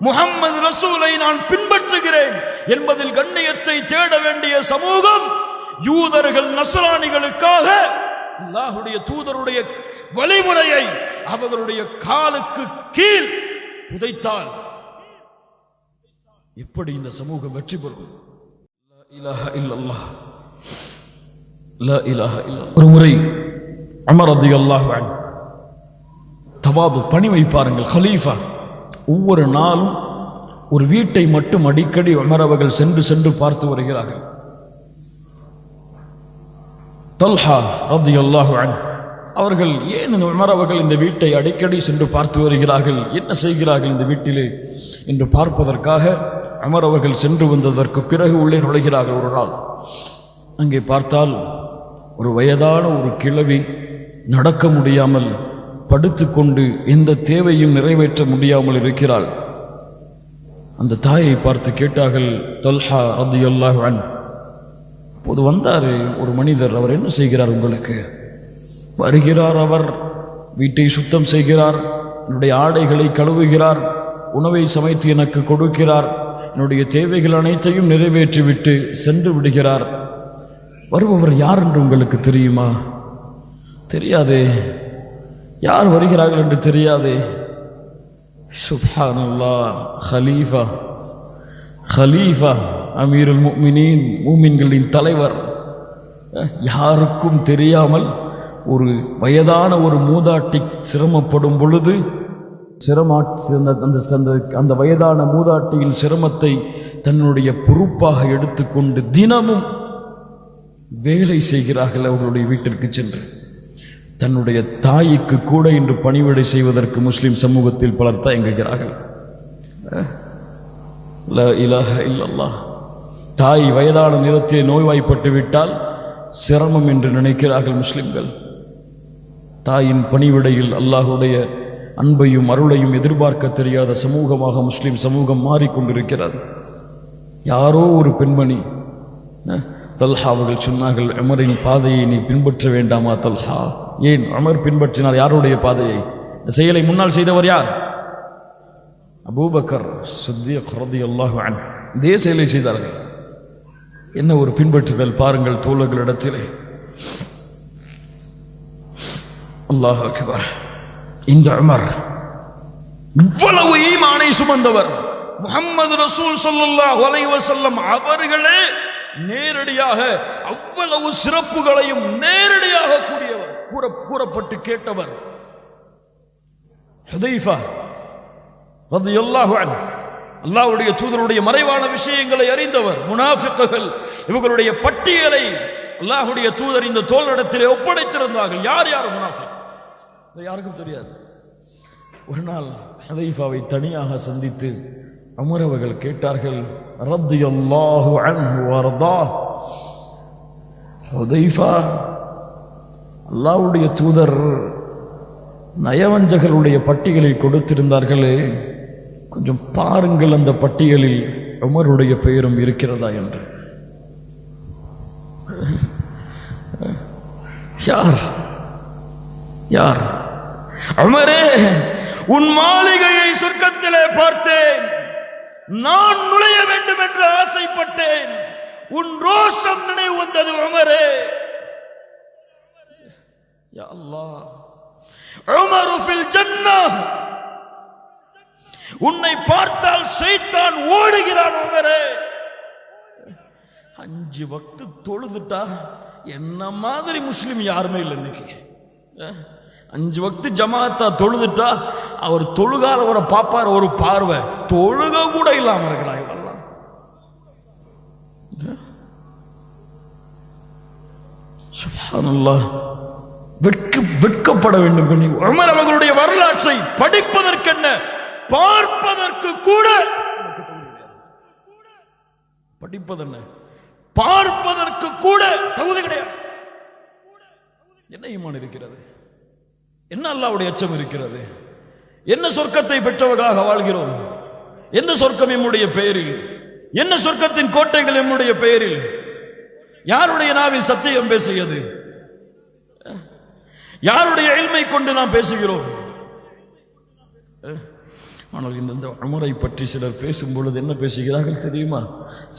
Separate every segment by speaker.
Speaker 1: முஹம்மது ரசூலை நான் பின்பற்றுகிறேன் என்பதில் கண்ணியத்தை தேட வேண்டிய சமூகம் யூதர்கள் நஸ்ரானிகளுக்காக அல்லாஹ்வுடைய தூதருடைய வழிமுறையை அவர்களுடைய காலுக்கு கீழ் புதைத்தால் எப்படி இந்த சமூகம் வெற்றி பெறும்? லா இலாஹ இல்லல்லாஹ், லா இலாஹ இல்லல்லாஹ். ஒரு முறை உமர் ரலியல்லாஹு அன்ஹு தவாது பணிவை பாருங்கள். கலீஃபா ஒவ்வொரு நாளும் ஒரு வீட்டை மட்டும் அடிக்கடி உமர் அவர்கள் சென்று சென்று பார்த்து வருகிறார்கள். தல்ஹா ரலியல்லாஹு அன்ஹு அவர்கள் ஏன் உமர் அவர்கள் இந்த வீட்டை அடிக்கடி சென்று பார்த்து வருகிறார்கள், என்ன செய்கிறார்கள் இந்த வீட்டிலே என்று பார்ப்பதற்காக உமர் அவர்கள் சென்று வந்ததற்கு பிறகு உள்ளே நுழைகிறார்கள். ஒரு நாள் அங்கே பார்த்தால் ஒரு வயதான ஒரு கிழவி நடக்க முடியாமல் படுத்துக்கொண்டு எந்த தேவையும் நிறைவேற்ற முடியாமல் இருக்கிறாள். அந்த தாயை பார்த்து கேட்டார்கள் தல்ஹா ரலியல்லாஹு அன்ஹு. அப்போது வந்தார் ஒரு மனிதர். அவர் என்ன செய்கிறார் உங்களுக்கு? வருகிறார், அவர் வீட்டை சுத்தம் செய்கிறார், என்னுடைய ஆடைகளை கழுவுகிறார், உணவை சமைத்து எனக்கு கொடுக்கிறார், என்னுடைய தேவைகள் அனைத்தையும் நிறைவேற்றிவிட்டு சென்று விடுகிறார். வருபவர் யார் என்று உங்களுக்கு தெரியுமா? தெரியாதே. யார் வருகிறார்கள் என்று தெரியாதே. சுப்ஹானல்லாஹ், ஹலீஃபா, ஹலீஃபா அமீருல் முஃமினீன், மூமின்களின் தலைவர். யாருக்கும் தெரியாமல் ஒரு வயதான ஒரு மூதாட்டி சிரமப்படும் பொழுது அந்த வயதான மூதாட்டியின் சிரமத்தை தன்னுடைய பொறுப்பாக எடுத்துக்கொண்டு தினமும் வேலை செய்கிறார்கள். அவர்களுடைய வீட்டிற்கு சென்று தன்னுடைய தாய்க்கு கூட இன்று பணிவிடை செய்வதற்கு முஸ்லிம் சமூகத்தில் பலர் தயங்குகிறார்கள். லா இலாஹ இல்லல்லாஹ். தாய் வயதான நேரத்தில் நோய்வாய்ப்பட்டு விட்டால் சிரமம் என்று நினைக்கிறார்கள் முஸ்லிம்கள். தாயின் பணிவிடையில் அல்லாஹுடைய அன்பையும் அருளையும் எதிர்பார்க்க தெரியாத சமூகமாக முஸ்லிம் சமூகம் மாறிக்கொண்டிருக்கிறது. யாரோ ஒரு பெண்மணி தல்ஹா அவர்கள் சொன்னார்கள், உமரின் பாதையை நீ பின்பற்ற வேண்டாமா தல்ஹா? ஏன் உமர் பின்பற்றினார் யாருடைய பாதையை? செயலை முன்னால் செய்தவர் யார்? அபூபக்கர் சித்தீக் ரலியல்லாஹு அன்ஹு. இதே செயலை செய்தார்கள். என்ன ஒரு பின்பற்றுதல் பாருங்கள் தோழர்களிடத்திலே. அல்லாஹ் அக்பர். இந்த உமர் இவ்வளவு ஈமானை சுமந்தவர், முஹம்மது ரசூல் ஸல்லல்லாஹு அலைஹி வஸல்லம் அவர்களே நேரடியாக அவ்வளவு சிறப்புகளையும் நேரடியாக கூறப்பட்டு கேட்டவர். ஹுதைஃபா ரலியல்லாஹு அன்ஹு அல்லாஹ்வுடைய தூதருடைய மறைவான விஷயங்களை அறிந்தவர். முனாஃபிக்குகள் இவர்களுடைய பட்டியலை அல்லாஹ்வுடைய தூதர் இந்த தோளிடத்திலே ஒப்படைத்திருந்தார்கள். யார் யார் முனாஃபிக் யாருக்கும் தெரியாது. ஒரு நாள் ஹுதைஃபாவை தனியாக சந்தித்து உமர் அவர்கள் கேட்டார்கள், ரலியல்லாஹு அன்ஹு வர்தா, ஹுதைஃபா, அல்லாஹ்வுடைய தூதர் நயவஞ்சகருடைய பட்டியலை கொடுத்திருந்தார்களே, கொஞ்சம் பாருங்கள் அந்த பட்டியலில் உமருடைய பெயரும் இருக்கிறதா என்று. யார் யார்? உமரே, உன் மாளிகையை சொர்க்கத்திலே பார்த்தேன், நான் நுழைய வேண்டும் என்று ஆசைப்பட்டேன், உன் ரோஷம் நினைவு வந்தது உமரே. யா அல்லாஹ், உமரு ஃபில் ஜன்னah, உன்னை பார்த்தால் ஷைத்தான் ஓடுகிறான் உமரே. 5 வக்து தொழுதுட்டா என்ன மாதிரி முஸ்லிம் யாருமே இல்லை இன்னைக்கு. 5 வக்து ஜமாத்தா தொழுதுட்டா அவர் தொழுகாதவரை பார்ப்பார், ஒரு பார்வை, தொழுக கூட இல்லாம இருக்கிறாங்க. சுப்ஹானல்லாஹ், வெட்கப்பட வேண்டும். உமர் அவர்களுடைய வரலாற்றை படிப்பதற்கென்ன, பார்ப்பதற்கு கூட படிப்பதென்ன, பார்ப்பதற்கு கூட தகுதி கிடையாது. என்ன ஈமான் இருக்கிறது? என்ன அல்லாஹ்வுடைய அச்சம் இருக்கிறது? என்ன சொர்க்கத்தை பெற்றவர்களாக வாழ்கிறோம்? எந்த சொர்க்கம் நம்முடைய பெயரில்? என்ன சொர்க்கத்தின் கோட்டைகள் நம்முடைய பெயரில்? யாருடைய நாவில் சத்தியம் பேசுகிறது? யாருடைய இல்மை கொண்டு நாம் பேசுகிறோம்? ஆனால் இந்த உமரை பற்றி சிலர் பேசும் பொழுது என்ன பேசுகிறார்கள் தெரியுமா?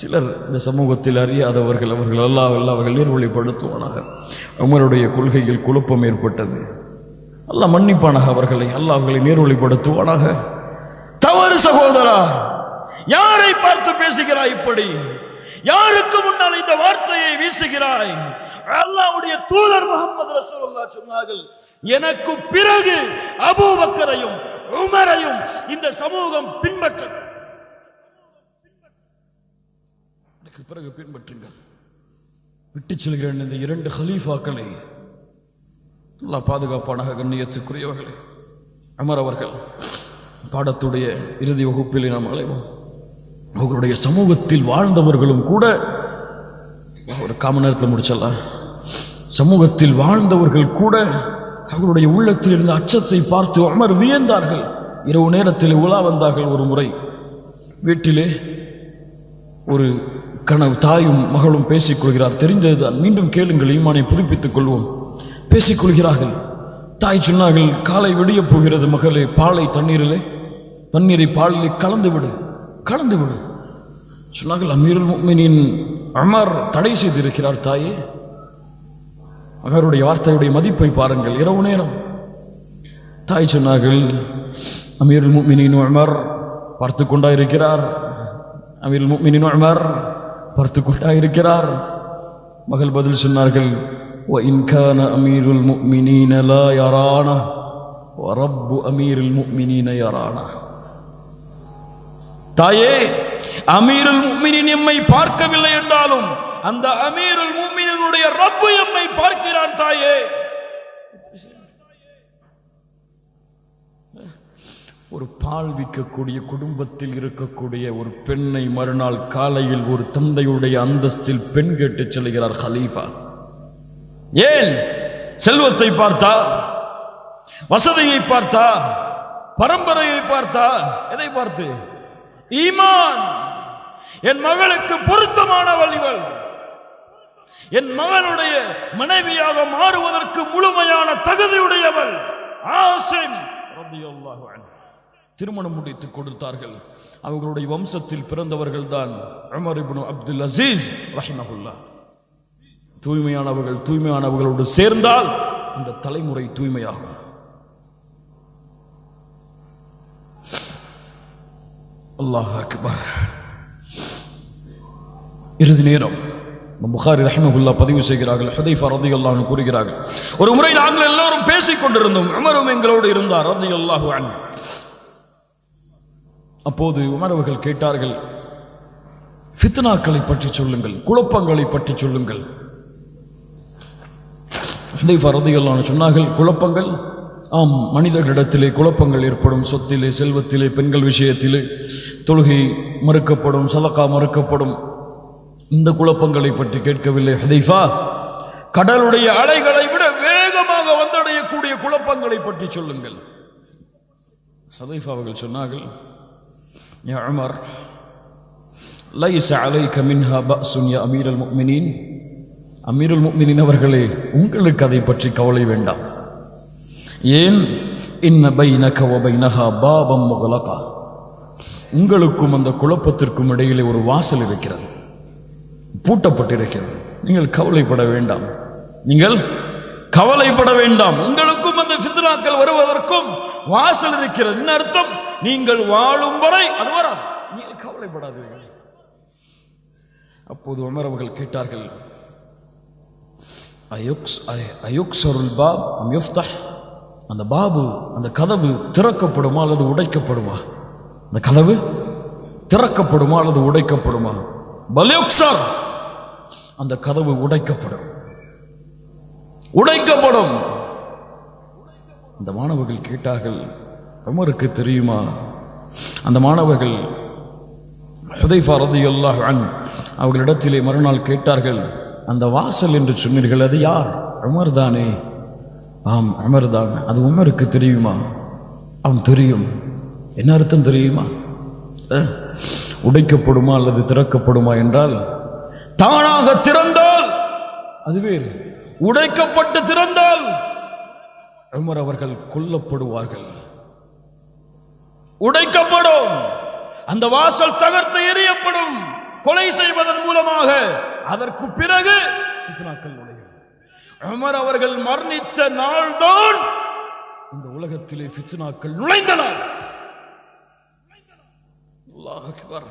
Speaker 1: சிலர் இந்த சமூகத்தில் அறியாதவர்கள், அவர்கள் அவர்கள் நீர்வழிப்படுத்துவானாக. உமருடைய கொள்கையில் குழப்பம் ஏற்பட்டது. அல்லாஹ் மன்னிப்பானாக அவர்களை, அல்லாஹ் அவர்களை நீர்வழிப்படுத்துவானாக. தவறு சகோதரா, யாரை பார்த்து பேசுகிறாய் இப்படி? யாருக்கு முன்னால் இந்த வார்த்தையை வீசுகிறாய்? அல்லாஹ்வுடைய தூதர் முஹம்மது ரசூலுல்லாஹ் சொன்னார்கள், எனக்கு பிறகு அபூபக்கரையும் உமரையும் இந்த சமூகம் பின்பற்றும். எனக்கு பிறகு பின்பற்றுங்கள். விட்டு செல்கிறேன் இந்த 2 ஹலீஃபாக்களை. அல்லாஹ் பாதுகாப்பானாக. கண்ணியத்துக்குரியவர்களே, உமர் அவர்கள் பாடத்துடைய இறுதி வகுப்பில் நாம் அலைவோம். அவர்களுடைய சமூகத்தில் வாழ்ந்தவர்களும் கூட, ஒரு காமன் நேரத்தில் முடிச்சலாம், சமூகத்தில் வாழ்ந்தவர்கள் கூட அவர்களுடைய உள்ளத்தில் இருந்த அச்சத்தை பார்த்து உமர் வியந்தார்கள். இரவு நேரத்தில் உலா வந்தார்கள். ஒரு முறை வீட்டிலே ஒரு தாயும் மகளும் பேசிக்கொள்கிறார். தெரிந்ததுதான், மீண்டும் கேளுங்கள், ஈமானை புதுப்பித்துக் கொள்வோம். பேசிக்கொள்கிறார்கள். தாய் சொன்னார்கள், காலை விடிய போகிறது மகளே, பாலை தண்ணீரை பாலிலே கலந்து விடு சொன்னார்கள். அமீருல் முஃமினீன் உமர் தடை செய்திருக்கிறார் தாயே. அவருடைய வார்த்தையுடைய மதிப்பை பாருங்கள். இரவு நேரம் தாய் சொன்னார்கள், அமீருல் முஃமினீன் உமர் பார்த்து கொண்டாயிருக்கிறார். அமீருல் முஃமினீன் உமர் பார்த்து கொண்டாயிருக்கிறார். மகள் பதில் சொன்னார்கள், وَإِنْ كَانَ أَمِيرُ الْمُؤْمِنِينَ لَا يَرَانَا وَرَبُّ أَمِيرِ الْمُؤْمِنِينَ يَرَانَا. தாயே, அமீருல் முஃமினீன் எம்மை பார்க்கவில்லை என்றாலும் அந்த அமீருல் முஃமினீனுடைய ரப்பு எம்மை பார்க்கிறான் தாயே. ஒரு பால் விற்கக்கூடிய குடும்பத்தில் இருக்கக்கூடிய ஒரு பெண்ணை மறுநாள் காலையில் ஒரு தந்தையுடைய அந்தஸ்தில் பெண் கேட்டு செல்கிறார் ஹலீஃபா. ஏன்? செல்வத்தை பார்த்தா, வசதியை பார்த்தா, பரம்பரையை பார்த்தா, எதை பார்த்து? ஈமான். என் மகளுக்கு பொருத்தமானவள் இவள், என் மகனுடைய மனைவியாக மாறுவதற்கு முழுமையான தகுதியுடையவள். ஆசிம் ரலியல்லாஹு அன்ஹு திருமணம் முடித்துக் கொடுத்தார்கள். அவர்களுடைய வம்சத்தில் பிறந்தவர்கள் தான் உமர் இப்னு அப்துல் அசீஸ் ரஹிமஹுல்லாஹ். தூய்மையானவர்களோடு சேர்ந்தால் அந்த தலைமுறை தூய்மையாகும். அல்லாஹ் அக்பர். இறுதி நேரம் புகாரி ரஹிமஹுல்லாஹ் பதிவு செய்கிறார்கள். ஹுதைஃபா ரலியல்லாஹு அன்ஹு கூறுகிறார்கள், ஒரு முறை நாங்கள் எல்லோரும் பேசிக் கொண்டிருந்தோம். உமரும் எங்களோடு இருந்தார் ரலியல்லாஹு அன்ஹு. அப்போது உமர் அவர்கள் கேட்டார்கள், ஃபித்னாக்களை பற்றி சொல்லுங்கள், குழப்பங்களை பற்றி சொல்லுங்கள். ஹுதைஃபா ரலியல்லாஹு அன்ஹு சொன்னார்கள், குழப்பங்கள், ஆம், மனிதர்களிடத்திலே குழப்பங்கள் ஏற்படும். சொத்திலே, செல்வத்திலே, பெண்கள் விஷயத்திலே, தொழுகை மறுக்கப்படும், சதகா மறுக்கப்படும். இந்த குழப்பங்களை பற்றி கேட்கவில்லை ஹுதைஃபா, கடலுடைய அலைகளை விட வேகமாக வந்தடையக்கூடிய குழப்பங்களை பற்றி சொல்லுங்கள். ஹுதைஃபா அவர்கள் சொன்னார்கள், யா உமர், லைஸ அலைக மின்ஹா பஅஸுன் யா அமீருல் முஃமினீன். அமீருல் முஃமினீன் அவர்களே, உங்களுக்கு அதை பற்றி கவலை வேண்டாம். ஏன்? இன்ன பைனக வ பைனஹா பாபம் முக்லகா. உங்களுக்கும் அந்த குழப்பத்திற்கும் இடையிலே ஒரு வாசல் இருக்கிறது, பூட்டப்பட்டிருக்கிறது. நீங்கள் கவலைப்பட வேண்டாம், உங்களுக்கும் அந்த ஃபித்னாக்கள் வருவதற்கும் வாசல் இருக்கிறது. என்ன அர்த்தம்? நீங்கள் வாழும் வரை அது வராது, நீங்கள் கவலைப்படாதீர்கள். அப்போது உமர் அவர்கள் கேட்டார்கள், அயுக்ஸருல் பாப் அம் யுஃப்தஹ். அந்த பாபு, அந்த கதவு திறக்கப்படுமா அல்லது உடைக்கப்படுமா? அந்த கதவு திறக்கப்படுமா அல்லது உடைக்கப்படுமா? பல்யுக்ஸர், அந்த கதவு உடைக்கப்படும். அந்த மாணவர்கள் கேட்டார்கள், உமருக்கு தெரியுமா? அந்த மாணவர்கள் ஹுதைஃபா ரலியல்லாஹு அன்ஹு அவர்களிடத்திலே மறுநாள் கேட்டார்கள், அந்த வாசல் என்று சொன்னீர்கள், அது யார்? உமர் தானே? ஆம், உமர் தான். அது உமருக்கு தெரியுமா? அவன் தெரியும். என்ன அர்த்தம் தெரியுமா? உடைக்கப்படுமா அல்லது திறக்கப்படுமா என்றால், தானாக திறந்தால் அது வேறு, உடைக்கப்பட்டு திறந்தால் உமர் அவர்கள் கொல்லப்படுவார்கள். உடைக்கப்படும், அந்த வாசல் தகர்த்து எறியப்படும், கொலை செய்வதன் மூலமாக. அதற்கு பிறகு ஃபித்னாக்கள் நுழையும். உமர் அவர்கள் மரணித்த நாள்தான் இந்த உலகத்திலே ஃபித்னாக்கள் நுழைந்தன. அல்லாஹ் அக்பர்,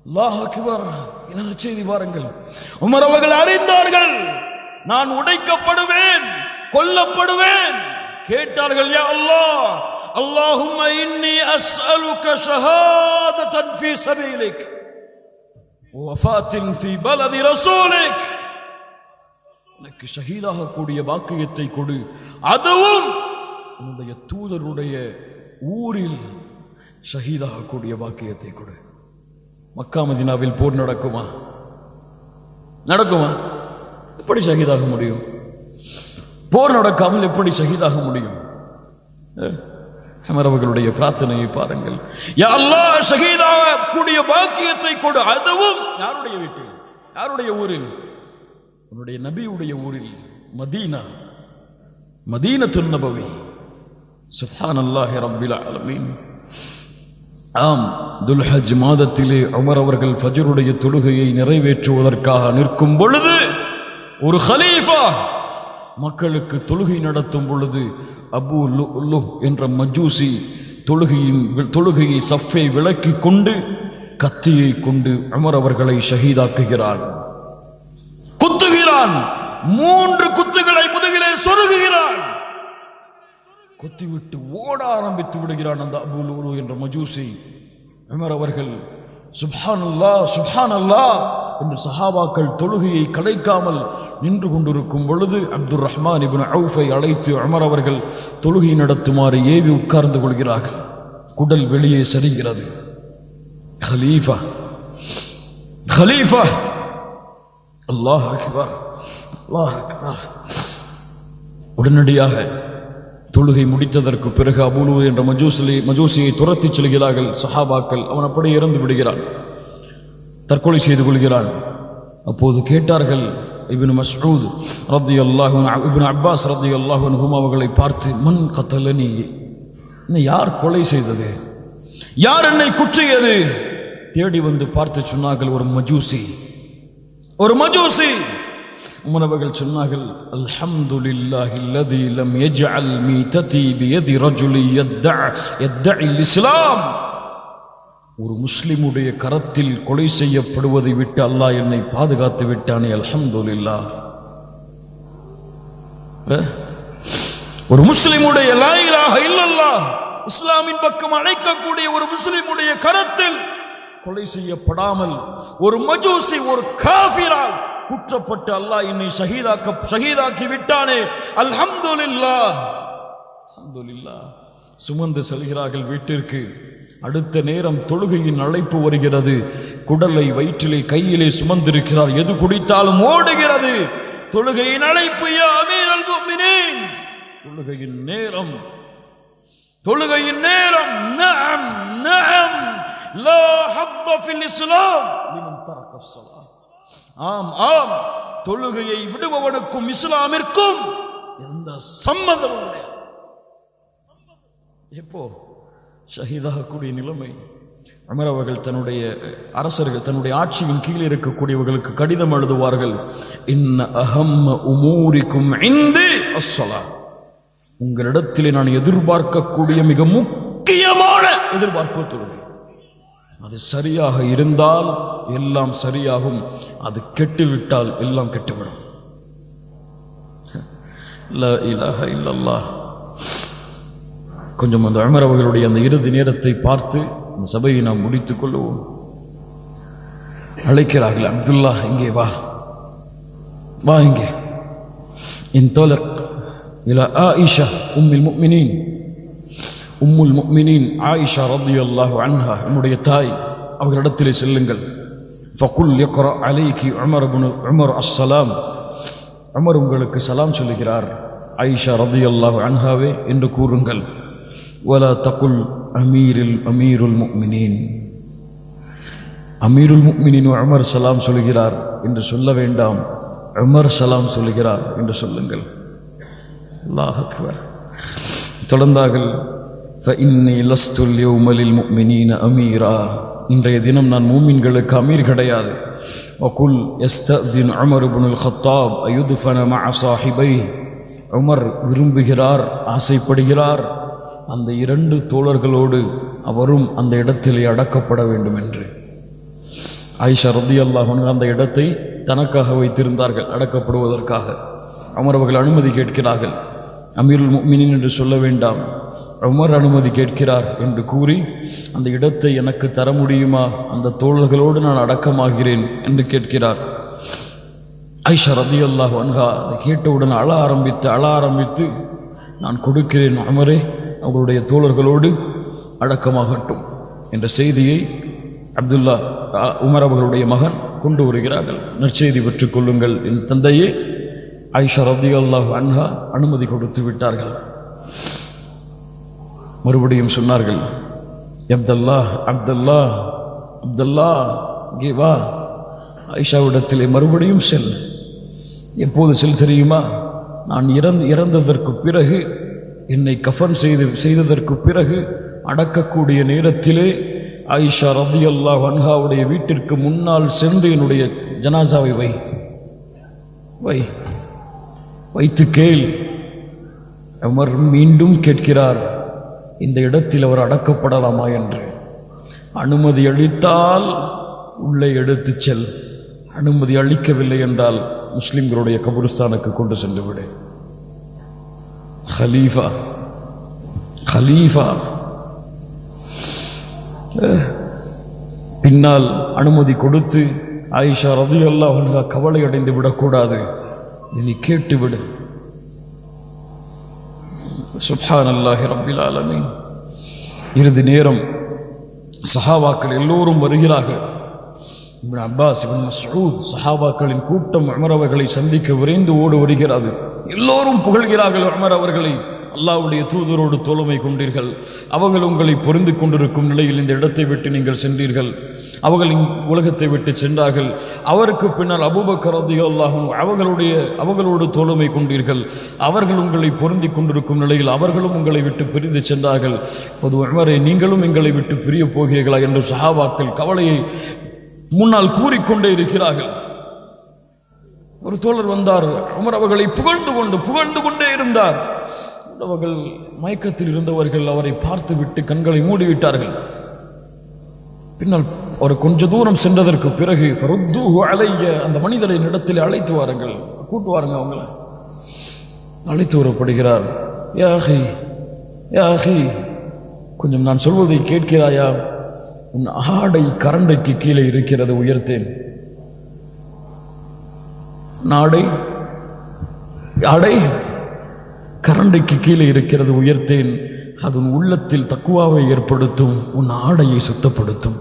Speaker 1: அல்லாஹ் அக்பர். இந்த செய்தி பாருங்கள். உமர் அவர்கள் அறிந்தார்கள், நான் உடைக்கப்படுவேன், கொல்லப்படுவேன். கேட்டார்கள், யா அல்லாஹ், அல்லாஹும்ம இன்னி அஸ்அலுக ஷஹாதத்தன் ஃபீ சபீலிக் வ வஃபாத்தின் ஃபீ பலதி ரசூலிக். எனக்கு ஷஹீதாக கூடிய வாக்கியத்தை கொடு, அதுவும் உன்னுடைய தூதருடைய ஊரில் ஷஹீதாக கூடிய வாக்கியத்தை கொடு. மக்கா மதீனாவில் போர் நடக்குமா? நடக்குமா? எப்படி ஷஹீதாக முடியும்? போர் நடக்காமல் எப்படி ஷஹீதாக முடியும்? அவர்களுடைய பிரார்த்தனையை பாருங்கள். யா அல்லாஹ், ஷஹீதாக கூடிய பாக்கியத்தை கொடு, அதுவும் யாருடைய வீட்டில், யாருடைய ஊரில்? உன்னுடைய நபியுடைய ஊரில், மதீனா, மதீனத்துன் நபவி. சுப்ஹானல்லாஹி ரப்பில் ஆலமீன். ஆம், துல்ஹஜ் மாதத்திலே உமர் அவர்கள் ஃபஜ்ருடைய தொழுகையை நிறைவேற்றுவதற்காக நிற்கும் பொழுது ஒரு கலீஃபா மக்களுக்கு தொழுகை நடத்தும் பொழுது அபூ லுஅ்லு என்ற மஜூசி தொழுகையை சஃப்பை விலக்கி கொண்டு கத்தியை கொண்டு உமர் அவர்களை ஷஹீதாக்குகிறான், குத்துகிறான். 3 குத்துகளை முதுகிலே சொருகுகிறான். குத்திவிட்டு ஓட ஆரம்பித்து விடுகிறான் அந்த அபூ லுஅ்லு என்ற மஜூசி. உமர் அவர்கள் சுப்ஹானல்லாஹ் சுப்ஹானல்லாஹ் என்று சஹாபாக்கள் தொழுகையை கலைக்காமல் நின்று கொண்டிருக்கும் பொழுது அப்துர் ரஹ்மான் இப்னு அவுஃபை அழைத்து உமர் அவர்கள் தொழுகை நடத்துமாறு ஏவி உட்கார்ந்து கொள்கிறார்கள். குடல் வெளியே சரிகிறது. கலீஃபா, கலீஃபா. அல்லாஹ் அக்பர், அல்லாஹ் அக்பர். உடனடியாக தொழுகை முடித்ததற்கு பிறகு அபூ லுஅ்லு என்ற மஜூசியை துரத்தி செல்கிறார்கள் சஹாபாக்கள். அவன் அப்படியே இறந்து விடுகிறான், தற்கொலை செய்து கொள்கிறான். அப்போது கேட்டார்கள் இப்னு மஸ்ஊத் ரலியல்லாஹு அன்ஹு, இப்னு அப்பாஸ் ரலியல்லாஹு அன்ஹுமா அவர்களை பார்த்து, மன் கத்தலனி, என்னை யார் கொலை செய்தது, யார் என்னை குற்றியது? தேடி வந்து பார்த்து சொன்னார்கள், ஒரு மஜூசி, ஒரு மஜூசி. உமர் அவர்கள் சொன்னார்கள், அல்ஹம்துலில்லாஹில்லதீ லம் யஜ்அல் மீததி பியதி ரஜுலி யத்இல் இஸ்லாம். ஒரு முஸ்லிமுடைய கரத்தில் கொலை செய்யப்படுவதை விட்டு அல்லாஹ் என்னை பாதுகாத்து விட்டானே, அல்ஹம்துலில்லாஹ். ஒரு முஸ்லிமுடைய லா இலாஹ இல்லல்லாஹ் இஸ்லாமின் பக்கம் அழைக்கக்கூடிய ஒரு முஸ்லிமுடைய கரத்தில் கொலை செய்யப்படாமல் ஒரு மஜூசி, ஒரு காஃபிரால் குற்றப்பட்டு அல்லாஹ் என்னை ஷஹீதாக்கி விட்டானே, அல்ஹம்துலில்லாஹ், அல்ஹம்துலில்லாஹ். சுமந்து செல்கிறார்கள் வீட்டிற்கு. அடுத்த நேரம் தொழுகையின் அழைப்பு வருகிறது. குடலை வயிற்றிலே கையிலே சுமந்திருக்கிறார். எது குடித்தாலும் ஓடுகிறது. தொழுகையின் அழைப்பு, யா அமீரல் முஃமினீன். தொழுகையின் நேரம், தொழுகையின் நேரம். நஅம் நஅம் லா ஹத்த ஃபில் இஸ்லாம் லிமன் தரக ஸலாத். ஆம் ஆம், தொழுகையை விடுபவனுக்கும் இஸ்லாமிற்கும் எந்த சம்பந்தமும் கிடையாது. எப்போ ஷஹீதாக கூடிய நிலைமை. உமர் அவர்கள் தன்னுடைய அரசர்கள், தன்னுடைய ஆட்சியின் கீழே இருக்கக்கூடியவர்களுக்கு கடிதம் எழுதுவார்கள். இன்ன அஹம்ம உமூரிக்கும் இன்தி அஸ்ஸலாத். உங்களிடத்திலே நான் எதிர்பார்க்கக்கூடிய மிக முக்கியமான எதிர்பார்ப்பு தொழுகை. அது சரியாக இருந்தால் எல்லாம் சரியாகும், அது கெட்டுவிட்டால் எல்லாம் கெட்டுவிடும். லா இலாஹ இல்லல்லாஹ். கொஞ்சம் அந்த உமர் அவர்களுடைய அந்த இறுதி நேரத்தை பார்த்து இந்த சபையை நாம் முடித்துக் கொள்ளுவோம். அழைக்கிறார்கள், அப்துல்லா இங்கே வா, வா இங்கே. இன்தலக் இலா ஆயிஷா உம்முல் முஃமினீன். உம்முல் முஃமினீன் ஆயிஷா ரலியல்லாஹு அன்ஹா, நம்முடைய தாய், அவர்களிடத்திலே செல்லுங்கள். ஃபகுல் யக்ரா அலைகி உமர் அஸ்ஸலாம். உமர் உங்களுக்கு சலாம் சொல்லுகிறார். ஆயிஷா ரலியல்லாஹு அன்ஹாவே என்று கூறுங்கள். வலா தகுல் அமீருல் முஃமினீன். அமீருல் முஃமினீன் உமர் சலாம் சொல்கிறார் என்று சொல்ல வேண்டாம், உமர் சலாம் சொல்கிறார் என்று சொல்லுங்கள். அல்லாஹ் அக்பர். தொடர்ந்தார்கள். فإني لست اليوم للمؤمنين أميرا. இன்றைய தினம் நான் மூமின்களுக்கு அமீர் கிடையாது. وقل يستأذن عمر بن الخطاب أيدفن مع صاحبيه. உமர் விரும்புகிறார், ஆசைப்படுகிறார், அந்த இரண்டு தோழர்களோடு அவரும் அந்த இடத்திலே அடக்கப்பட வேண்டும் என்று. ஆயிஷா ரலியல்லாஹு அன்ஹா அந்த இடத்தை தனக்காக வைத்திருந்தார்கள் அடக்கப்படுவதற்காக. உமர் அவர்கள் அனுமதி கேட்கிறார்கள். அமீருல் முஃமினீன் என்று சொல்ல வேண்டாம், உமர் அனுமதி கேட்கிறார் என்று கூறி, அந்த இடத்தை எனக்கு தர முடியுமா, அந்த தோழர்களோடு நான் அடக்கமாகிறேன் என்று கேட்கிறார். ஆயிஷா ரலியல்லாஹு அன்ஹா அதை கேட்டவுடன் அழ ஆரம்பித்து நான் கொடுக்கிறேன் உமரே, அவர்களுடைய தோழர்களோடு அடக்கமாகட்டும் என்ற செய்தியை அப்துல்லா உமர் அவர்களுடைய மகன் கொண்டு வருகிறார்கள். நற்செய்தி பெற்றுக் கொள்ளுங்கள் என் தந்தையே. ஆயிஷா ரலியல்லாஹு அன்ஹா அனுமதி கொடுத்து விட்டார்கள். மறுபடியும் சொன்னார்கள், அப்துல்லா அப்துல்லா அப்துல்லா இங்கே வா. ஆயிஷாவிடத்திலே மறுபடியும் செல். எப்போது செல் தெரியுமா? நான் இறந்ததற்கு பிறகு, என்னை கஃபன் செய்ததற்கு பிறகு அடக்கக்கூடிய நேரத்திலே ஆயிஷா ரலியல்லாஹு அன்ஹாவுடைய வீட்டிற்கு முன்னால் சென்று என்னுடைய ஜனாசாவை வைத்து கேள். உமர் மீண்டும் கேட்கிறார், இந்த இடத்தில் அவர் அடக்கப்படலாமா என்று. அனுமதி அளித்தால் உள்ளே எடுத்து செல், அனுமதி அளிக்கவில்லை என்றால் முஸ்லிம்களுடைய கபுரிஸ்தானுக்கு கொண்டு சென்று விடு. ஹலீஃபா பின்னால் அனுமதி கொடுத்து ஆயிஷா ரலியல்லாஹு அன்ஹா கவலை அடைந்து விடக்கூடாது, நீ கேட்டுவிடு. சுப்ஹானல்லாஹி ரப்பில் ஆலமீன். இறுதி நேரம் சஹாபாக்கள் எல்லோரும் வருகிறார்கள். இப்னு அப்பாஸ், இப்னு மஸ்ஊத், சஹாபாக்களின் கூட்டம் உமர் அவர்களை சந்திக்க விரைந்து ஓடு வருகிறது. எல்லோரும் புகழ்கிறார்கள் உமர் அவர்களை. அல்லாஹ்வுடைய தூதரோடு தோழமை கொண்டீர்கள், அவர்கள் உங்களை பொருந்து கொண்டிருக்கும் நிலையில் இந்த இடத்தை விட்டு நீங்கள் சென்றீர்கள், அவர்கள் உலகத்தை விட்டு சென்றார்கள். அவருக்கு பின்னால் அபூபக்கர் ரலியல்லாஹு அவர்களோடு தோழமை கொண்டீர்கள், அவர்கள் உங்களை பொருந்தி கொண்டிருக்கும் நிலையில் அவர்களும் உங்களை விட்டு பிரிந்து சென்றார்கள். பொது உமரே, நீங்களும் எங்களை விட்டு பிரிய போகிறீர்களா என்று சஹாபாக்கள் கவலையை முன்னால் கூறிக்கொண்டே இருக்கிறார்கள். ஒரு தோழர் வந்தார், உமர் அவர்களை புகழ்ந்து கொண்டே இருந்தார். அவர்கள் மயக்கத்தில் இருந்தவர்கள் அவரை பார்த்து விட்டு கண்களை மூடிவிட்டார்கள். பின்னால் அவர் கொஞ்ச தூரம் சென்றதற்கு பிறகு அந்த மனிதரை இடத்தில் அழைத்து வாருங்கள், கூட்டு வாருங்க, அவங்கள அழைத்து வரப்படுகிறார். யாஹி, கொஞ்சம் நான் சொல்வதை கேட்கிறாயா? உன் ஆடை கரண்டைக்கு கீழே இருக்கிறது, உயர்த்தேன். ஆடை கரண்டைக்கு கீழே இருக்கிறது, உயர்த்தேன். அது உன் உள்ளத்தில் தக்குவாவை ஏற்படுத்தும், உன் ஆடையை சுத்தப்படுத்தும்.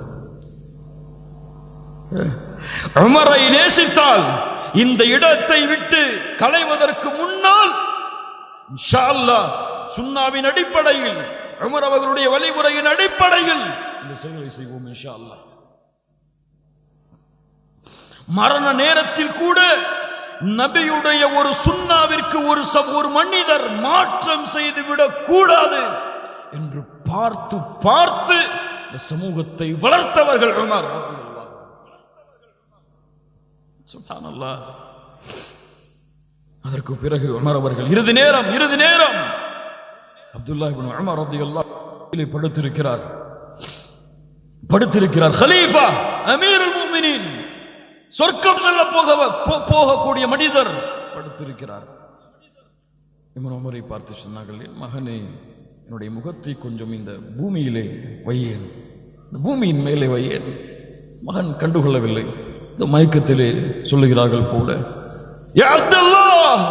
Speaker 1: உமரை நேசித்தால் இந்த இடத்தை விட்டு களைவதற்கு முன்னால் இன்ஷா அல்லாஹ் சுன்னாவின் அடிப்படையில், உமர் அவர்களுடைய வழிமுறையின் அடிப்படையில் இந்த செயலை செய்வோம் இன்ஷா அல்லாஹ். மரண நேரத்தில் கூட நபியுடைய ஒரு சுன்னாவிற்கு ஒரு மனிதர் மாற்றம் செய்துவிடக் கூடாது என்று பார்த்து இந்த சமூகத்தை வளர்த்தவர்கள் உமர். சுப்ஹானல்லாஹ். அதற்கு பிறகு உமர் அவர்கள் இறுதி நேரம் அப்துல்லாஹ் இப்னு உமர் ரலியல்லாஹு அன்ஹு படுத்திருக்கிறார். கலீஃபா, அமீருல் முஃமினீன், சொர்க்கம் செல்ல போகக்கூடிய மனிதர் படுத்திருக்கிறார். இப்னு உமரை பார்த்து சொன்னார்கள், என் மகனே, என்னுடைய முகத்தை கொஞ்சம் இந்த பூமியிலே வையேன், இந்த பூமியின் மேலே வையேன். மகன் கண்டுகொள்ளவில்லை. இந்த மயக்கத்திலே சொல்லுகிறார்கள் போல, யா அப்துல்லாஹ்,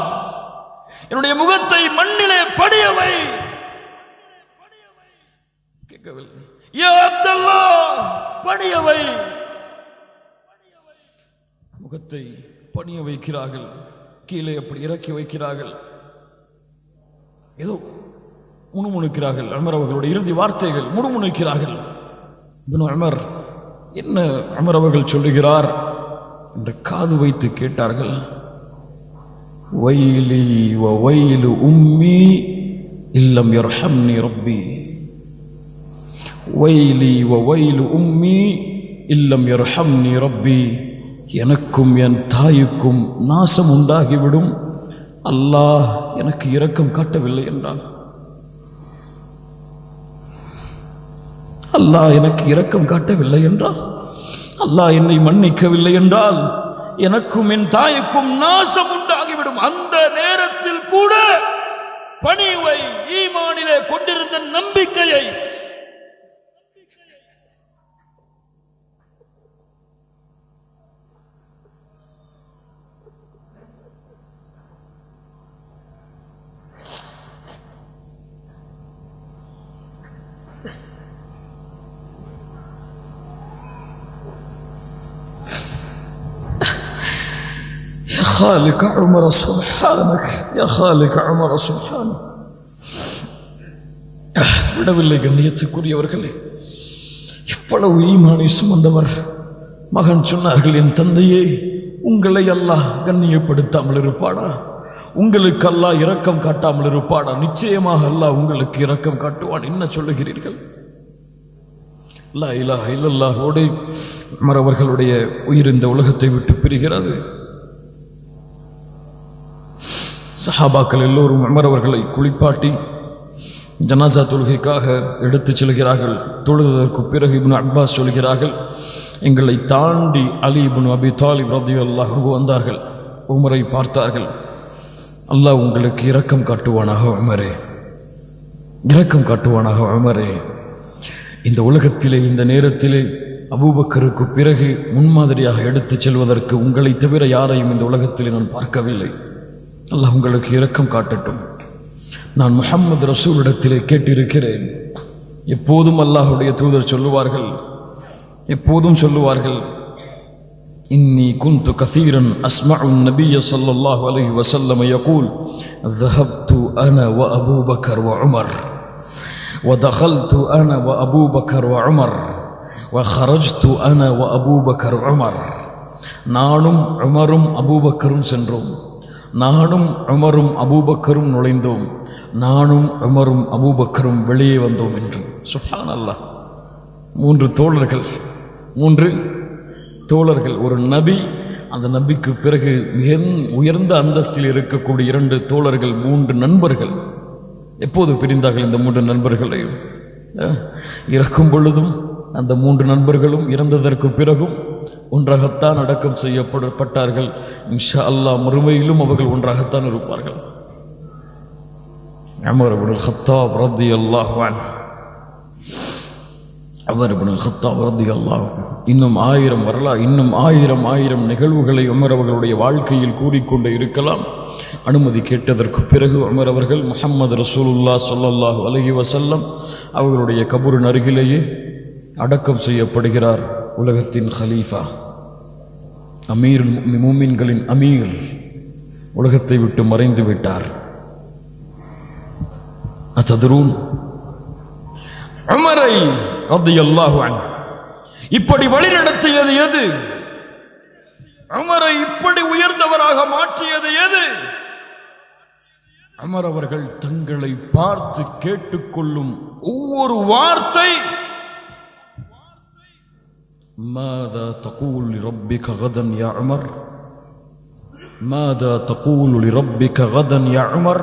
Speaker 1: என்னுடைய முகத்தை மண்ணிலே படியவை. கேட்கவில்லை. யா அப்துல்லாஹ், படியவை. முகத்தை பணிய வைக்கிறார்கள், கீழே அப்படி இறக்கி வைக்கிறார்கள், ஏதோ முணுமுணுக்கிறார்கள். உமர் அவர்களுடைய இறுதி வார்த்தைகள் முணுமுணுக்கிறார்கள். இப்னு உமர், என்ன உமர் அவர்கள் சொல்லுகிறார் என்று காது வைத்து கேட்டார்கள். வைலி வ வைலு உம்மி இல்லம் யர்ஹம்னி ரப்பி. வைலி வ வைலு உம்மி இல்லம் யர்ஹம்னி ரப்பி, எனக்கும் என் தாய்க்கும் நாசம் உண்டாகிவிடும் அல்லாஹ் எனக்கு இரக்கம் காட்டவில்லை என்றால், அல்லாஹ் எனக்கு இரக்கம் காட்டவில்லை என்றால், அல்லாஹ் என்னை மன்னிக்கவில்லை என்றால் எனக்கும் என் தாய்க்கும் நாசம் உண்டாகிவிடும். அந்த நேரத்தில் கூட பணிவை, ஈமானிலே கொண்டிருந்த நம்பிக்கையை خالق عمر سبحانك يا خالق عمر سبحانك. விடவில்லை கண்ணியத்துக்குரியவர்களே, இவ்வளவு ஈமானை சுமந்தவர் மகன் சொன்னார்கள், என் தந்தையே, உங்களை அல்லாஹ் கண்ணியப்படுத்தாமல் இருப்பாடா? உங்களுக்கு அல்லாஹ் இரக்கம் காட்டாமல் இருப்பாடா? நிச்சயமாக அல்லாஹ் உங்களுக்கு இரக்கம் காட்டுவான். என்ன சொல்லுகிறீர்கள்? லா இலாஹ இல்லல்லாஹோடு உமர் அவர்களுடைய உயிர் இந்த உலகத்தை விட்டு பிரிகிறது. சஹாபாக்கள் எல்லோரும் உமர் அவர்களை குளிப்பாட்டி ஜனாசா தொழுகைக்காக எடுத்துச் செல்கிறார்கள். தொழுவதற்கு பிறகு இப்னு அப்பாஸ் சொல்கிறார்கள், எங்களை தாண்டி அலி இப்னு அபி தாலிப் ரலியல்லாஹு அன்ஹு வந்தார்கள். உமரை பார்த்தார்கள். அல்லாஹ் உங்களுக்கு இரக்கம் காட்டுவானாக உமரே, இரக்கம் காட்டுவானாக உமரே. இந்த உலகத்திலே இந்த நேரத்திலே அபூபக்கருக்கு பிறகு முன்மாதிரியாக எடுத்துச் செல்வதற்கு உங்களை தவிர யாரையும் இந்த உலகத்திலே நான் பார்க்கவில்லை. அல்லாஹ் உங்களுக்கு இரக்கம் காட்டட்டும். நான் முஹம்மது ரசூலிடத்திலே கேட்டிருக்கிறேன். எப்போதும் அல்லாஹுடைய தூதர் சொல்லுவார்கள், எப்போதும் சொல்லுவார்கள், இன்னி குந்து கசீரன் அஸ்மஉ நபிய ஸல்லல்லாஹு அலைஹி வஸல்லம் யகூல் ذهبت انا وابو بكر وعمر ودخلت انا وابو بكر وعمر وخرجت انا وابو بكر وعمر. நானும் உமரும் அபூபக்கரும் சென்றோம், நானும் உமரும் அபூபக்கரும் நுழைந்தோம், நானும் உமரும் அபூபக்கரும் வெளியே வந்தோம் என்று. சுப்ஹானல்லாஹ். மூன்று தோழர்கள், ஒரு நபி, அந்த நபிக்கு பிறகு மிக உயர்ந்த அந்தஸ்தில் இருக்கக்கூடிய 2 தோழர்கள், 3 நண்பர்கள். எப்போது பிரிந்தார்கள் இந்த 3 நண்பர்களையும்? இறக்கும் பொழுதும் அந்த 3 நண்பர்களும் இறந்ததற்கு பிறகும் ஒன்றாகத்தான் அடக்கம் செய்யப்பட்டார்கள். இன்ஷா அல்லாஹ் மறுமையிலும் அவர்கள் ஒன்றாகத்தான் இருப்பார்கள். உமர் இப்னுல் கத்தாப் ரலியல்லாஹு அன்ஹு, உமர் இப்னுல் கத்தாப் ரலியல்லாஹு அன்ஹு இன்னும் 1000 வரலாறு, இன்னும் 1000 நிகழ்வுகளை உமர் அவர்களுடைய வாழ்க்கையில் கூறிக்கொண்டே இருக்கலாம். அனுமதி கேட்டதற்கு பிறகு உமர் அவர்கள் முஹம்மது ரசூலுல்லாஹ் ஸல்லல்லாஹு அலைஹி வஸல்லம் அவர்களுடைய கபரின் அருகிலேயே அடக்கம் செய்யப்படுகிறார். உலகத்தின் ஹலீஃபா, அமீருல் முஃமினீன்களின் அமீர் உலகத்தை விட்டு மறைந்து விட்டார். அத்ததுரூன், உமரை ரலியல்லாஹு அன்ஹு இப்படி வழிநடத்தியது எது? உமரை இப்படி உயர்ந்தவராக மாற்றியது எது? உமர் அவர்கள் தங்களை பார்த்து கேட்டுக்கொள்ளும் ஒவ்வொரு வார்த்தை, ماذا تقول لربك غدا يا عمر؟ ماذا تقول لربك غدا يا عمر؟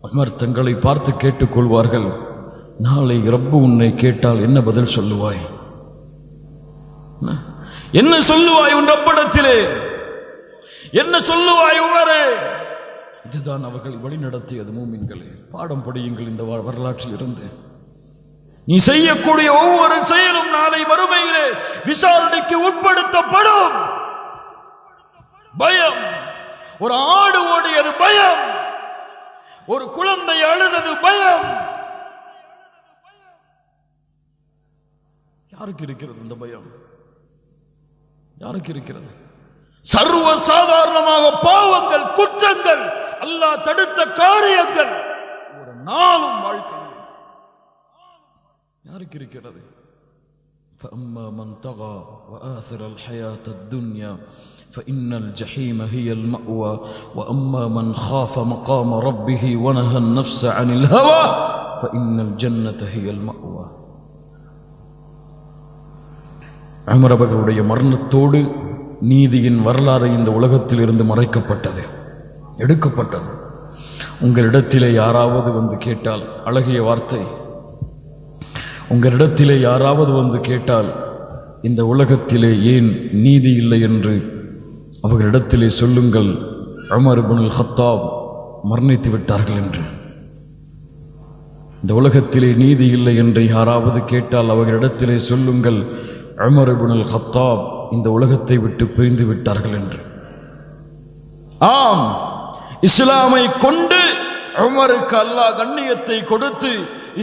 Speaker 1: உமர் தங்களை பார்த்து கேட்டுக்கொள்வார்கள், நாளை ரப்பு உன்னை கேட்டால் என்ன பதில் சொல்லுவாய்? என்ன சொல்லுவாய் உன் ரப்பிடத்திலே? என்ன சொல்லுவாய் உமரே? இதுதான் அவர்கள் வழி நடத்தியது. மூமின்களே, பாடம் படியுங்கள் இந்த வரலாற்றில் இருந்து. நீ செய்யக்கூடிய ஒவ்வொரு செயலும் நாளை மறுமையிலே விசாரணைக்கு உட்படுத்தப்படும். பயம். ஒரு ஆடு ஓடியது பயம், ஒரு குழந்தை அழுதது பயம். யாருக்கு இருக்கிறது இந்த பயம்? யாருக்கு இருக்கிறது? சர்வ சாதாரணமாக பாவங்கள், குற்றங்கள், அல்லாஹ் தடுத்த காரியங்கள் ஒரு நாளும் வாழ்க்கையில் யாருக்கு இருக்கிறது? فأما من طغى وآثر الحياة الدنيا فإن الجحيم هي المأوى وأما من خاف مقام ربه ونهى النفس عن الهوى فإن الجنة هي المأوى. உமர் அவர்களுடைய மரணத்தோடு நீதியின் வரலாறு இந்த உலகத்தில் இருந்து மறைக்கப்பட்டது, எடுக்கப்பட்டது. உங்களிடத்திலே யாராவது வந்து கேட்டால், அழகிய வார்த்தை, உங்களிடத்திலே யாராவது வந்து கேட்டால் இந்த உலகத்திலே ஏன் நீதி இல்லை என்று அவர்களிடத்திலே சொல்லுங்கள், உமர் இப்னுல் கத்தாப் மரணித்து விட்டார்கள் என்று. இந்த உலகத்திலே நீதி இல்லை என்று யாராவது கேட்டால் அவர்களிடத்திலே சொல்லுங்கள், உமர் இப்னுல் கத்தாப் இந்த உலகத்தை விட்டு பிரிந்து விட்டார்கள் என்று. ஆம், இஸ்லாமை கொண்டு உமருக்கு அல்லாஹ் கண்ணியத்தை கொடுத்து,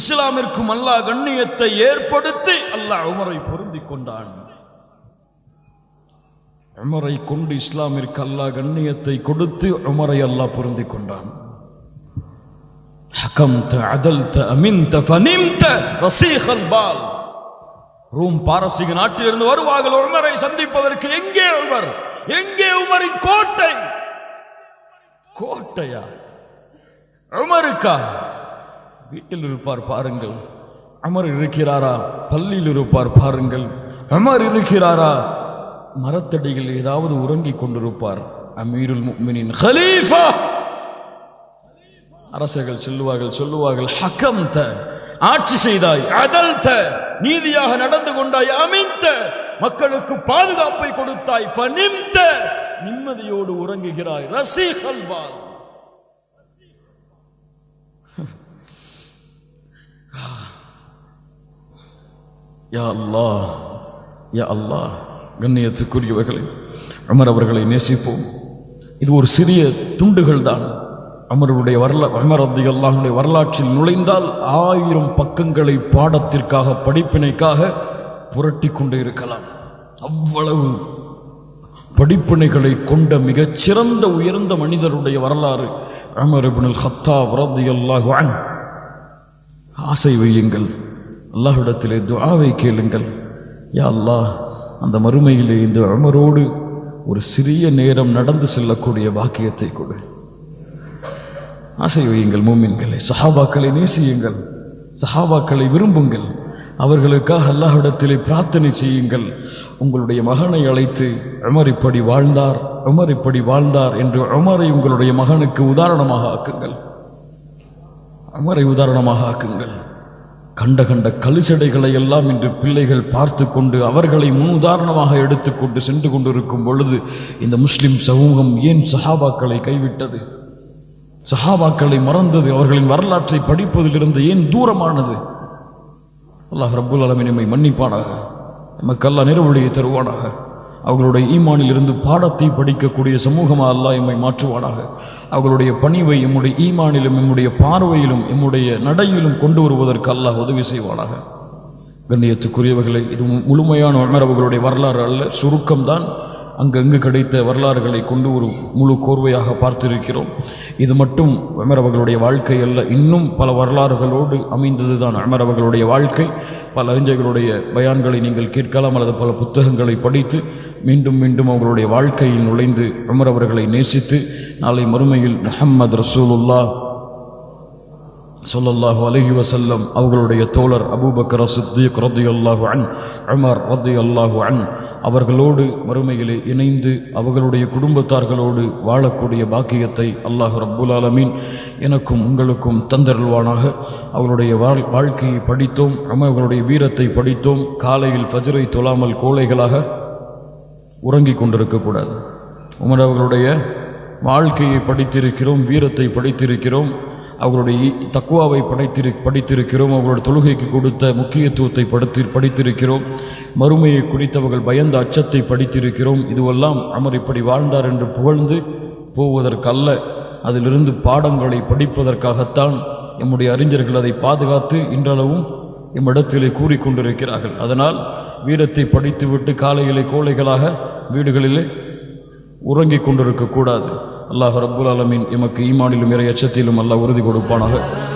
Speaker 1: இஸ்லாமிற்கும் அல்லாஹ் கண்ணியத்தை ஏற்படுத்தி அல்லாஹ் உமரை பொருந்திக் கொண்டான். உமரை கொண்டு இஸ்லாமிற்கு அல்லாஹ் கண்ணியத்தை கொடுத்து உமரை அல்லாஹ் பொருந்திக் கொண்டான். ஹகம்த அதல்த அமின்த ஃபனிம்த ரசீகல் பால். ரூம் பாரசீக நாட்டிலிருந்து வருவார்கள் உமரை சந்திப்பதற்கு. எங்கே உமர்? எங்கே உமரின் கோட்டை? கோட்டையா? உமருக்கா? வீட்டில் இருப்பார் பாருங்கள். உமர் இருக்கிறாரா? பள்ளியில் இருப்பார் பாருங்கள். உமர் இருக்கிறாரா? மரத்தடியில் ஏதாவது உறங்கிக் கொண்டிருப்பார். அமீருல் முஃமினீன் கலீஃபா. அரசர்கள் சொல்லுவார்கள் ஹகம்த ஆட்சி செய்தாய், அதல்த நீதியாக நடந்து கொண்டாய், அமின்த மக்களுக்கு பாதுகாப்பை கொடுத்தாய், ஃபனிம்த நிம்மதியோடு உறங்குகிறாய், ரசீகல் பால். யா அல்லாஹ், யா அல்லாஹ். கண்ணியத்துக்குரியவர்களே, உமர் அவர்களை நேசிப்போம். இது ஒரு சிறிய துண்டுகள் தான். உமருடைய உமர் ரலியல்லாஹு வரலாற்றில் நுழைந்தால் 1000 பக்கங்களை பாடத்திற்காக, படிப்பினைக்காக புரட்டி கொண்டு இருக்கலாம். அவ்வளவு படிப்பினைகளை கொண்ட மிகச்சிறந்த உயர்ந்த மனிதருடைய வரலாறு உமர் இப்னுல் கத்தாப் ரலியல்லாஹு அன்ஹு. ஆசை வையுங்கள், அல்லாஹ்விடத்திலே துஆவை கேளுங்கள். யா அல்லாஹ், அந்த மறுமையிலே இந்த உமரோடு ஒரு சிறிய நேரம் நடந்து செல்லக்கூடிய பாக்கியத்தை கொடு. ஆசை வையுங்கள் மூமின்களை. சஹாபாக்களை நேசியுங்கள், சஹாபாக்களை விரும்புங்கள், அவர்களுக்காக அல்லாஹ்விடத்திலே பிரார்த்தனை செய்யுங்கள். உங்களுடைய மகனை அழைத்து உமர் இப்படி வாழ்ந்தார், உமர் இப்படி வாழ்ந்தார் என்று உமரை உங்களுடைய மகனுக்கு உதாரணமாக ஆக்குங்கள். உமரை உதாரணமாக ஆக்குங்கள். கண்ட கண்ட கலிசடைகளை எல்லாம் இன்று பிள்ளைகள் பார்த்து கொண்டு அவர்களை முன் உதாரணமாக எடுத்துக்கொண்டு சென்று கொண்டிருக்கும் பொழுது இந்த முஸ்லிம் சமூகம் ஏன் சஹாபாக்களை கைவிட்டது? சஹாபாக்களை மறந்தது? அவர்களின் வரலாற்றை படிப்பதிலிருந்து ஏன் தூரமானது? அல்லாஹ் ரப்புல் ஆலமீன் நம்மை மன்னிப்பானாக, நமக்கு அல்லாஹ் நிறைவழியை தருவானாக. அவர்களுடைய ஈமானில் இருந்து பாடத்தை படிக்கக்கூடிய சமூகமாக அல்லாஹ் எம்மை மாற்றுவானாக. அவர்களுடைய பணிவை எம்முடைய ஈமானிலும் எம்முடைய பார்வையிலும் எம்முடைய நடையிலும் கொண்டு வருவதற்கு அல்லாஹ் உதவி செய்வானாக. கண்ணியத்துக்குரியவர்களை, இது முழுமையான உமர் அவர்களுடைய வரலாறு அல்ல, சுருக்கம்தான். அங்கங்கு கிடைத்த வரலாறுகளை கொண்டு ஒரு முழு கோர்வையாக பார்த்திருக்கிறோம். இது மட்டும் உமர் அவர்களுடைய வாழ்க்கை அல்ல, இன்னும் பல வரலாறுகளோடு அமைந்தது தான் உமர் அவர்களுடைய வாழ்க்கை. பல அறிஞர்களுடைய பயான்களை நீங்கள் கேட்கலாம், அல்லது பல புத்தகங்களை படித்து மீண்டும் மீண்டும் அவர்களுடைய வாழ்க்கையில் நுழைந்து உமர் அவர்களை நேசித்து நாளை மறுமையில் முஹம்மது ரசூலுல்லாஹ் ஸல்லல்லாஹு அலைஹி வஸல்லம் அவர்களுடைய தோழர் அபூபக்கர் சித்தீக் ரலியல்லாஹு அன்ஹு, உமர் ரலியல்லாஹு அன்ஹு அவர்களோடு மறுமையிலே இணைந்து அவர்களுடைய குடும்பத்தார்களோடு வாழக்கூடிய பாக்கியத்தை அல்லாஹ் ரப்புல் ஆலமீன் எனக்கும் உங்களுக்கும் தந்தருள்வானாக. அவர்களுடைய வாழ்க்கையை படித்தோம், அவர்களுடைய வீரத்தை படித்தோம். காலையில் ஃபஜ்ரை தொழாமல் கோழைகளாக உறங்கிக் கொண்டிருக்கக்கூடாது. உமர் அவர்களுடைய வாழ்க்கையை படித்திருக்கிறோம், வீரத்தை படித்திருக்கிறோம், அவர்களுடைய தக்வாவை படித்திருக்கிறோம், அவர்களுடைய தொழுகைக்கு கொடுத்த முக்கியத்துவத்தை படித்திருக்கிறோம், மறுமையை குறித்தவர்கள் பயந்த அச்சத்தை படித்திருக்கிறோம். இதுவெல்லாம் உமர் இப்படி வாழ்ந்தார் என்று புகழ்ந்து போவதற்கல்ல, அதிலிருந்து பாடங்களை படிப்பதற்காகத்தான் எம்முடைய அறிஞர்கள் அதை பாதுகாத்து இன்றளவும் எம்மிடத்திலே கூறிக்கொண்டிருக்கிறார்கள். அதனால் வீரத்தை படித்துவிட்டு காலையிலே கோழைகளாக வீடுகளிலே உறங்கிக் கொண்டிருக்கக்கூடாது. அல்லாஹ் ரப்புல் ஆலமீன் எமக்கு ஈமானிலும் இறை அச்சத்திலும் அல்லாஹ் உறுதி கொடுப்பானாக.